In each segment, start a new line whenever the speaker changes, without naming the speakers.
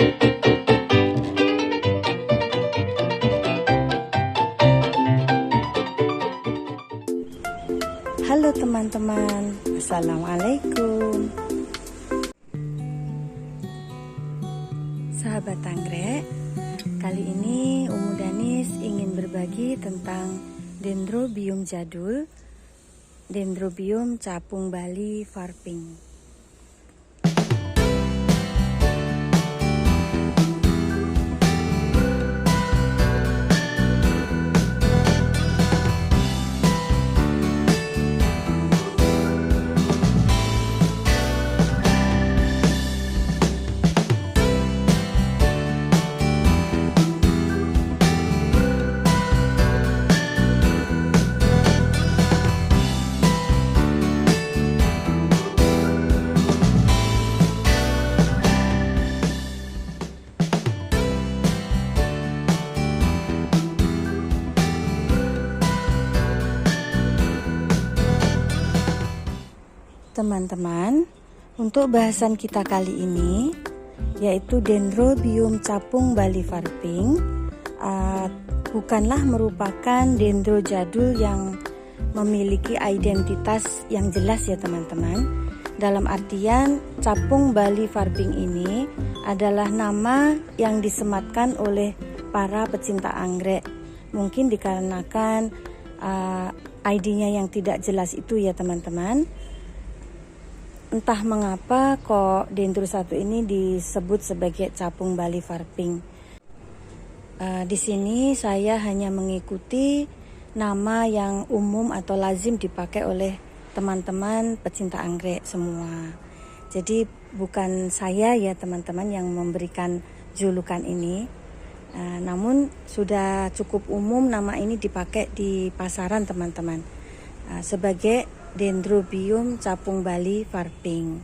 Halo teman-teman, assalamualaikum. Sahabat anggrek, kali ini Umu Danis ingin berbagi tentang dendrobium jadul, dendrobium capung Bali varping. Teman-teman, untuk bahasan kita kali ini yaitu dendrobium capung Bali varping bukanlah merupakan dendro jadul yang memiliki identitas yang jelas ya teman-teman. Dalam artian capung Bali varping ini adalah nama yang disematkan oleh para pecinta anggrek. Mungkin dikarenakan ID-nya yang tidak jelas itu ya teman-teman. Entah mengapa kok dendro satu ini disebut sebagai capung Bali varping. Di sini saya hanya mengikuti nama yang umum atau lazim dipakai oleh teman-teman pecinta anggrek semua. Jadi bukan saya ya teman-teman yang memberikan julukan ini. Namun sudah cukup umum nama ini dipakai di pasaran teman-teman. Sebagai dendrobium capung Bali varping.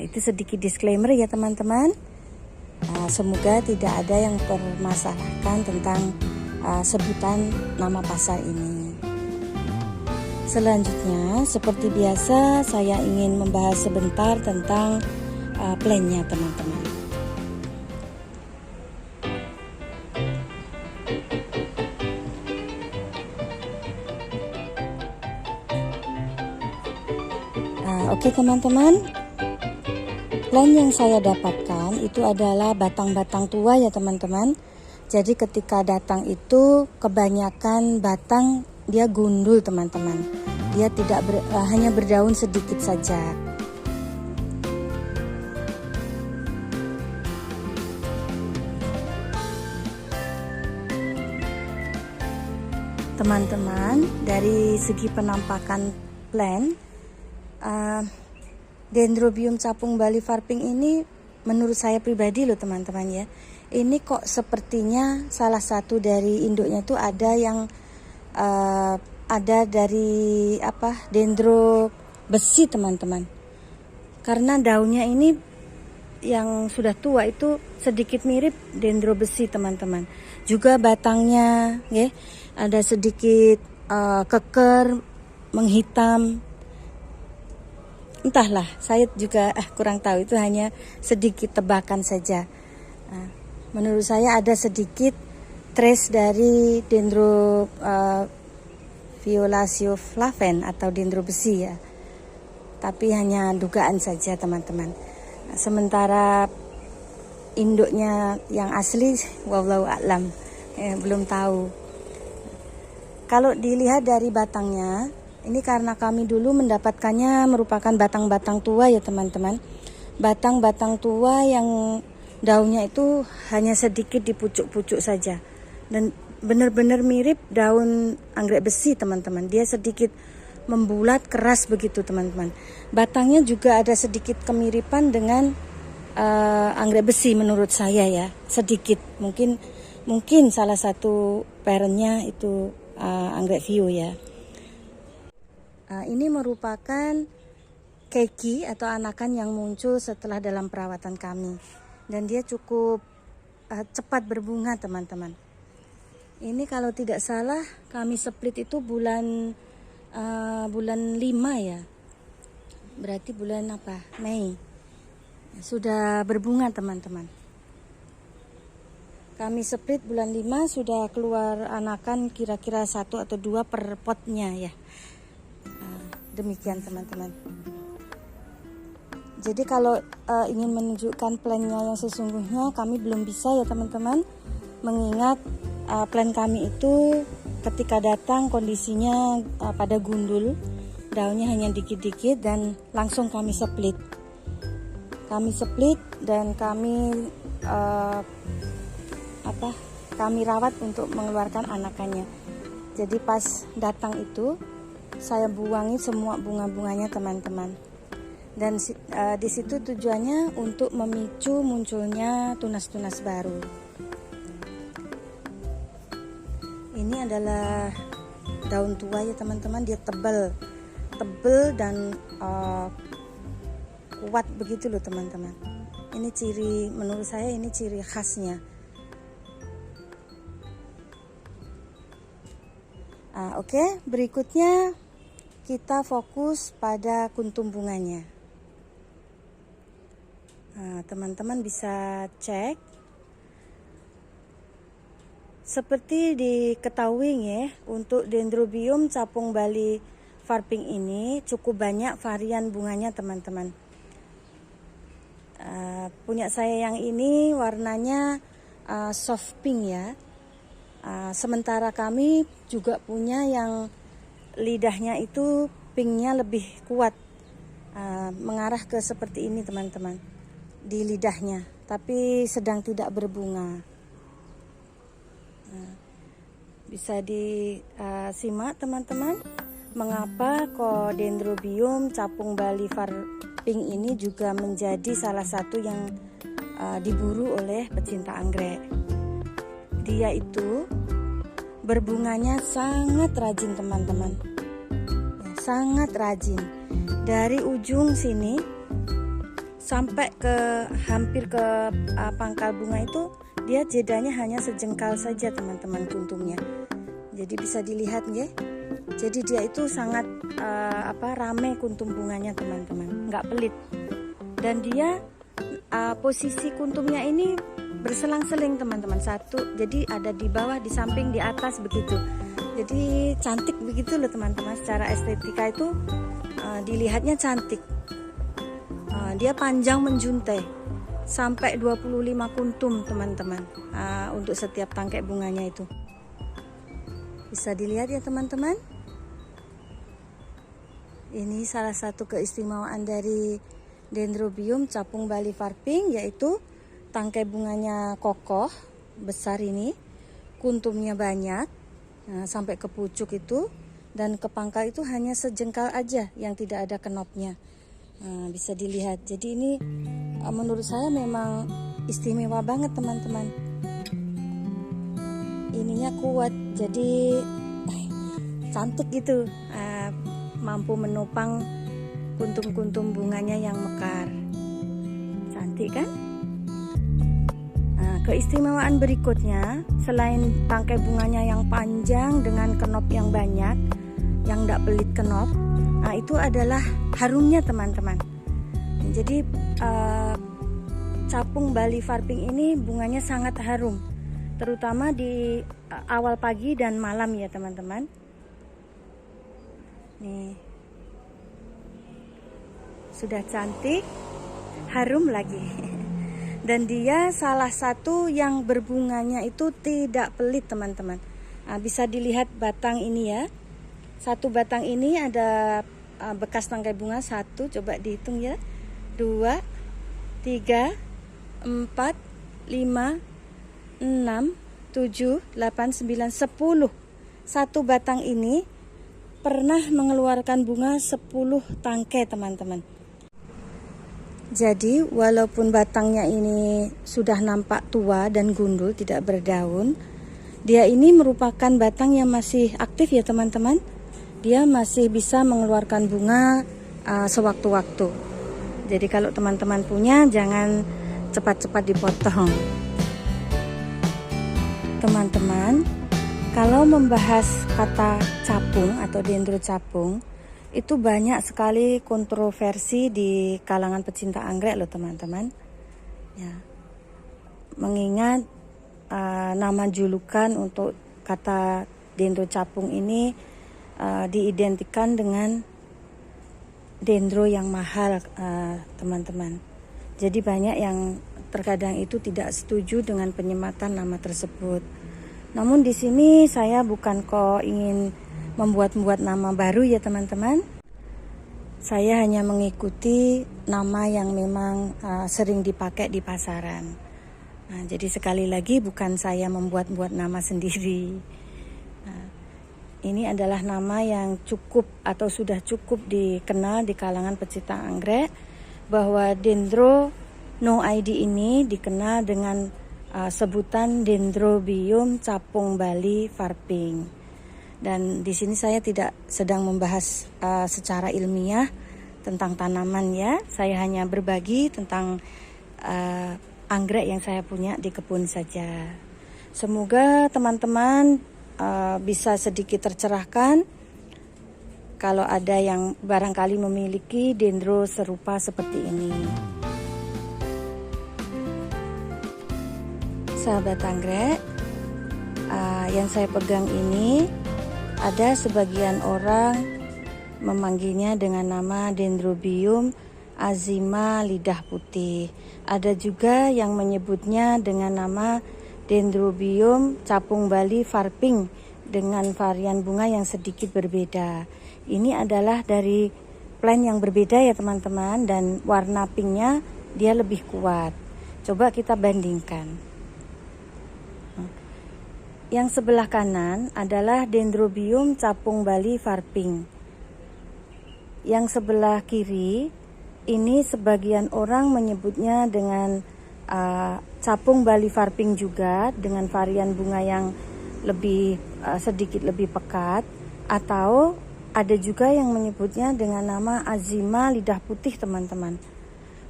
Itu sedikit disclaimer ya teman-teman. Semoga tidak ada yang permasalahkan tentang sebutan nama pasar ini. Selanjutnya, seperti biasa saya ingin membahas sebentar tentang plannya teman-teman. Oke teman-teman, plan yang saya dapatkan itu adalah batang-batang tua ya teman-teman. Jadi ketika datang itu kebanyakan batang dia gundul teman-teman. Dia tidak hanya berdaun sedikit saja. Teman-teman, dari segi penampakan plan, dendrobium capung Bali varping ini menurut saya pribadi loh teman-teman ya. Ini kok sepertinya salah satu dari induknya tuh ada yang ada dari dendro besi teman-teman. Karena daunnya ini yang sudah tua itu sedikit mirip dendro besi teman-teman. Juga batangnya ya ada sedikit keker, menghitam. Entahlah, saya juga kurang tahu, itu hanya sedikit tebakan saja. Menurut saya ada sedikit trace dari dendro violatio flaven atau dendro besi ya. Tapi hanya dugaan saja teman-teman. Sementara induknya yang asli wallahu a'lam, belum tahu. Kalau dilihat dari batangnya, ini karena kami dulu mendapatkannya merupakan batang-batang tua ya teman-teman. Batang-batang tua yang daunnya itu hanya sedikit di pucuk-pucuk saja. Dan benar-benar mirip daun anggrek besi teman-teman. Dia sedikit membulat keras begitu teman-teman. Batangnya juga ada sedikit kemiripan dengan anggrek besi menurut saya ya. Sedikit. Mungkin salah satu parentnya itu anggrek vio ya. Ini merupakan keki atau anakan yang muncul setelah dalam perawatan kami. Dan dia cukup cepat berbunga teman-teman. Ini kalau tidak salah kami split itu bulan 5 ya. Berarti bulan Mei. Sudah berbunga teman-teman. Kami split bulan 5 sudah keluar anakan kira-kira 1 atau 2 per potnya ya. Demikian teman-teman. Jadi kalau ingin menunjukkan plannya yang sesungguhnya kami belum bisa ya teman-teman, mengingat plan kami itu ketika datang kondisinya pada gundul, daunnya hanya dikit-dikit dan langsung kami split. Kami split dan kami kami rawat untuk mengeluarkan anakannya. Jadi pas datang itu saya buangi semua bunga-bunganya teman-teman. Dan di situ tujuannya untuk memicu munculnya tunas-tunas baru. Ini adalah daun tua ya teman-teman, dia tebal dan kuat begitu loh teman-teman. Ini ciri, menurut saya ini ciri khasnya. Oke, berikutnya kita fokus pada kuntum bunganya. Teman-teman bisa cek. Seperti diketahui ya, untuk Dendrobium capung Bali Varping ini cukup banyak varian bunganya teman-teman. Punya saya yang ini warnanya soft pink ya. Sementara kami juga punya yang lidahnya itu pinknya lebih kuat, mengarah ke seperti ini teman-teman di lidahnya, tapi sedang tidak berbunga. Bisa disimak teman-teman, mengapa kok Dendrobium capung Bali Varping ini juga menjadi salah satu yang diburu oleh pecinta anggrek. Dia itu berbunganya sangat rajin teman-teman, sangat rajin. Dari ujung sini sampai ke hampir ke pangkal bunga itu dia jedanya hanya sejengkal saja teman-teman kuntumnya. Jadi bisa dilihat ya. Jadi dia itu sangat rame kuntum bunganya teman-teman, nggak pelit. Dan dia posisi kuntumnya ini berselang-seling teman-teman, satu, jadi ada di bawah, di samping, di atas begitu. Jadi cantik begitu loh teman-teman, secara estetika itu dilihatnya cantik. Dia panjang menjuntai sampai 25 kuntum teman-teman, untuk setiap tangkai bunganya itu. Bisa dilihat ya teman-teman. Ini salah satu keistimewaan dari Dendrobium capung Bali Varping, yaitu tangkai bunganya kokoh, besar ini, kuntumnya banyak, sampai ke pucuk itu, dan ke pangkal itu hanya sejengkal aja yang tidak ada kenopnya. Bisa dilihat. Jadi ini menurut saya memang istimewa banget teman-teman. Ininya kuat, jadi cantik gitu, mampu menopang kuntum-kuntum bunganya yang mekar. Cantik kan? Keistimewaan berikutnya, selain tangkai bunganya yang panjang dengan kenop yang banyak, yang tidak pelit kenop, itu adalah harumnya teman-teman. Jadi capung Bali Varping ini bunganya sangat harum, terutama di awal pagi dan malam ya teman-teman. Nih, sudah cantik, harum lagi. Dan dia salah satu yang berbunganya itu tidak pelit teman-teman. Bisa dilihat batang ini ya. Satu batang ini ada bekas tangkai bunga, 1, coba dihitung ya, 2, 3, 4, 5, 6, 7, 8, 9, 10. Satu batang ini pernah mengeluarkan bunga 10 tangkai teman-teman. Jadi walaupun batangnya ini sudah nampak tua dan gundul, tidak berdaun, dia ini merupakan batang yang masih aktif ya teman-teman. Dia masih bisa mengeluarkan bunga sewaktu-waktu. Jadi kalau teman-teman punya, jangan cepat-cepat dipotong. Teman-teman, kalau membahas kata capung atau dendro capung, itu banyak sekali kontroversi di kalangan pecinta anggrek loh teman-teman. Ya. Mengingat nama julukan untuk kata dendro capung ini diidentikan dengan dendro yang mahal, teman-teman. Jadi banyak yang terkadang itu tidak setuju dengan penyematan nama tersebut. Namun di sini saya bukan kok ingin membuat nama baru ya teman-teman. Saya hanya mengikuti nama yang memang sering dipakai di pasaran. Nah, jadi sekali lagi bukan saya membuat nama sendiri. Nah, ini adalah nama yang cukup atau sudah cukup dikenal di kalangan pecinta anggrek, bahwa dendro no ID ini dikenal dengan sebutan Dendrobium capung Bali varping. Dan di sini saya tidak sedang membahas secara ilmiah tentang tanaman ya. Saya hanya berbagi tentang anggrek yang saya punya di kebun saja. Semoga teman-teman bisa sedikit tercerahkan kalau ada yang barangkali memiliki dendro serupa seperti ini. Sahabat anggrek, yang saya pegang ini ada sebagian orang memanggilnya dengan nama Dendrobium azima lidah putih. Ada juga yang menyebutnya dengan nama Dendrobium capung Bali varping dengan varian bunga yang sedikit berbeda. Ini adalah dari plant yang berbeda ya teman-teman, dan warna pinknya dia lebih kuat. Coba kita bandingkan. Yang sebelah kanan adalah Dendrobium capung Bali varping. Yang sebelah kiri ini sebagian orang menyebutnya dengan capung Bali varping juga, dengan varian bunga yang lebih sedikit lebih pekat, atau ada juga yang menyebutnya dengan nama azima lidah putih teman-teman.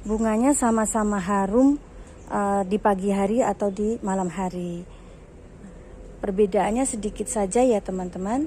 Bunganya sama-sama harum di pagi hari atau di malam hari. Perbedaannya sedikit saja ya teman-teman.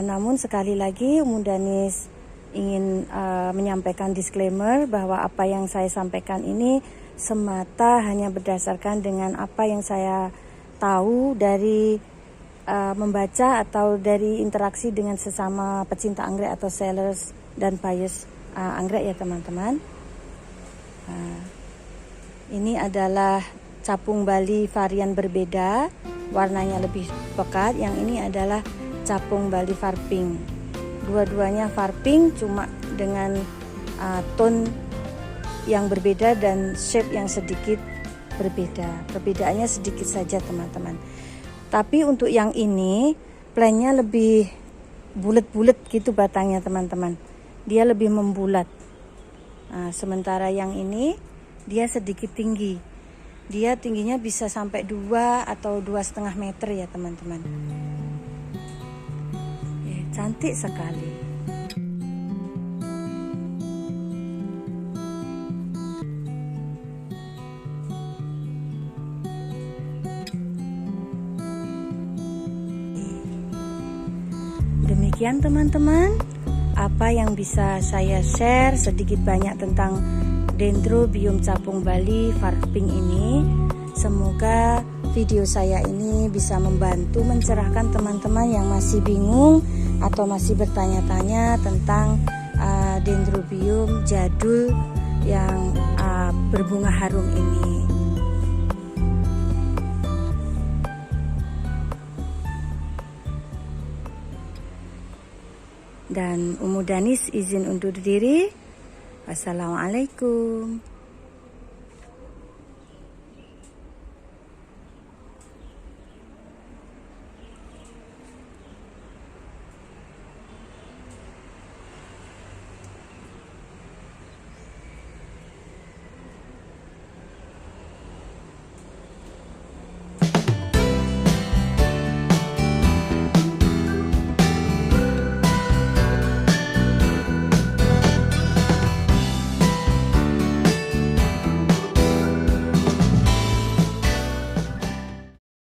Namun sekali lagi Umu Danis ingin menyampaikan disclaimer bahwa apa yang saya sampaikan ini semata hanya berdasarkan dengan apa yang saya tahu dari membaca atau dari interaksi dengan sesama pecinta anggrek atau sellers dan buyers anggrek ya teman-teman. Ini adalah capung Bali varian berbeda, warnanya lebih pekat. Yang ini adalah capung Bali varping. Dua-duanya varping, cuma dengan tone yang berbeda dan shape yang sedikit berbeda. Perbedaannya sedikit saja teman-teman. Tapi untuk yang ini plantnya lebih bulat-bulat gitu batangnya teman-teman. Dia lebih membulat. Nah, sementara yang ini dia sedikit tinggi. Dia tingginya bisa sampai 2 atau 2,5 meter ya teman-teman. Cantik sekali. Demikian teman-teman, apa yang bisa saya share sedikit banyak tentang Dendrobium capung Bali varping ini. Semoga video saya ini bisa membantu mencerahkan teman-teman yang masih bingung atau masih bertanya-tanya tentang Dendrobium jadul yang berbunga harum ini. Dan Umu Danis izin undur diri. Wassalamualaikum.